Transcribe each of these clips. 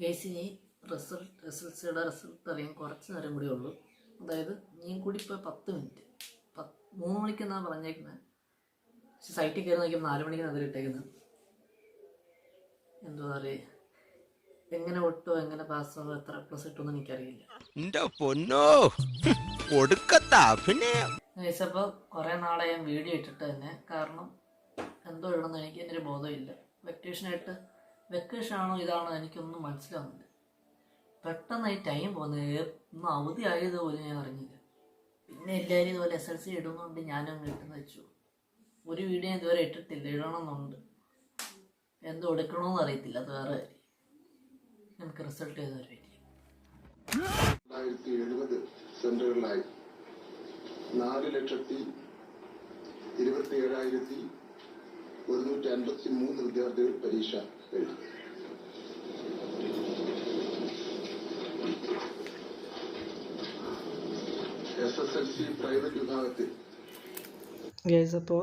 കേസിന് റിസൾട്ട് അറിയാൻ കുറച്ച് നേരം കൂടി ഉള്ളൂ. അതായത് ഞാൻ കൂടി ഇപ്പോൾ 10 മിനിറ്റ് 3 മണിക്കെന്നാണ് പറഞ്ഞേക്കുന്നത്. പക്ഷെ സൈറ്റിൽ കയറി നോക്കിയപ്പോൾ 4 മണിക്ക് അതിലിട്ടേക്കുന്നത്. എന്താ പറയുക, എങ്ങനെ ഒട്ടോ എങ്ങനെ പാസ്സാവോ എത്ര പ്ലസ് കിട്ടുമെന്ന് എനിക്കറിയില്ല. അപ്പോൾ കുറേ നാളെ ഞാൻ വീഡിയോ ഇട്ടിട്ട് തന്നെ, കാരണം എന്തോ ഇടണമെന്ന് എനിക്ക് എൻ്റെ ഒരു ബോധമില്ല. വെക്കേഷനാണോ ഇതാണോ എനിക്കൊന്നും മനസ്സിലാവുന്നില്ല. പെട്ടെന്ന് ഈ ടൈം പോകുന്നത്, ഒന്നും അവധി ആയതുപോലെ ഞാൻ അറിഞ്ഞില്ല. പിന്നെ എല്ലാവരും ഇതുപോലെ SLC ഇടുന്നതുകൊണ്ട് ഞാനും അങ്ങ് ഇട്ടെന്ന് വെച്ചു. ഒരു വീഡിയോ ഇതുവരെ ഇട്ടിട്ടില്ല, ഇടണമെന്നുണ്ട്. എന്തോ എടുക്കണമെന്ന് അറിയത്തില്ല, അത് വേറെ കാര്യം. എനിക്ക് റിസൾട്ട് ചെയ്തവരെ 2070 സെന്ററുകളിലായി 4,27,153 വിദ്യാർത്ഥികൾ പരീക്ഷ എഴുതി. SSLC പ്രൈവറ്റ് വിഭാഗത്തിൽ അപ്പോൾ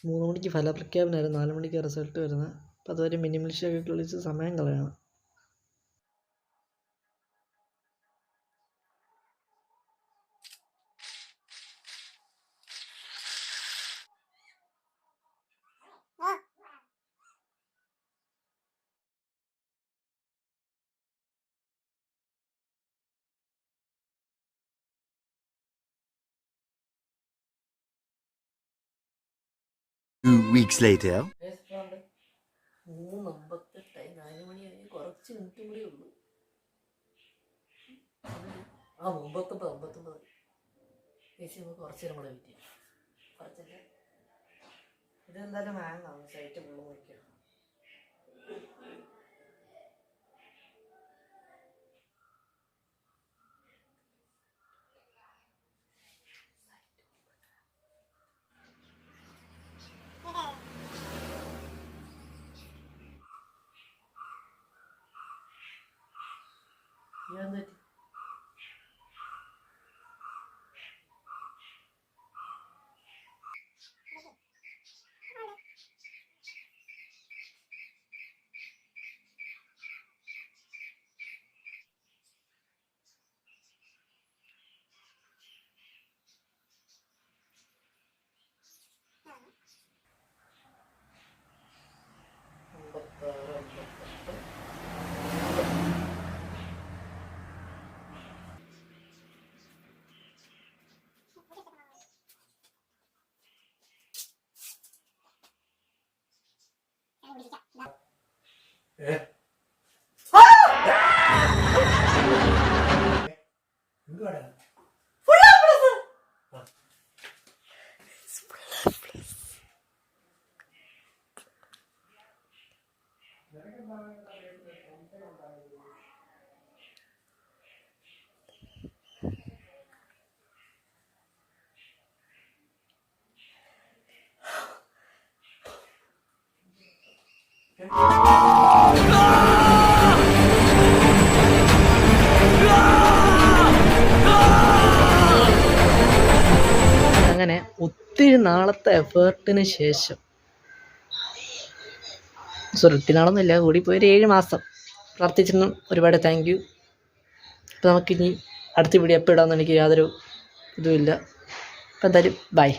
3 മണിക്ക് ഫലപ്രഖ്യാപനമായിരുന്നു, 4 മണിക്ക് റിസൾട്ട് വരുന്നത്. അപ്പോൾ അതുവരെ മിനിമിലിഷയൊക്കെ വിളിച്ച് സമയം കളയണം. Two weeks later. 3:58 4 മണിയായി, കുറച്ച് മിനിറ്റും കൂടി ഉള്ളൂ. 59 ചേച്ചി നമുക്ക് കുറച്ച് നേരം കൂടെ വെയിറ്റ് ചെയ്യാം. കുറച്ചിട്ട് ഇതെന്തായാലും വാങ്ങാം, സൈറ്റ് ഫുള്ള് നോക്കിയാൽ. ഞാൻ അങ്ങനെ ഒത്തിരി നാളത്തെ എഫേർട്ടിന് ശേഷം, ഒത്തിരി നാളൊന്നുമില്ല, കൂടിപ്പോയി ഒരു 7 മാസം പ്രാർത്ഥിച്ചിരുന്നു. ഒരുപാട് താങ്ക് യു. അപ്പോൾ നമുക്കിനി അടുത്ത വീഡിയോ എപ്പോൾ ഇടാമെന്ന് എനിക്ക് യാതൊരു ഇതുമില്ല. അപ്പോൾ എന്തായാലും ബൈ.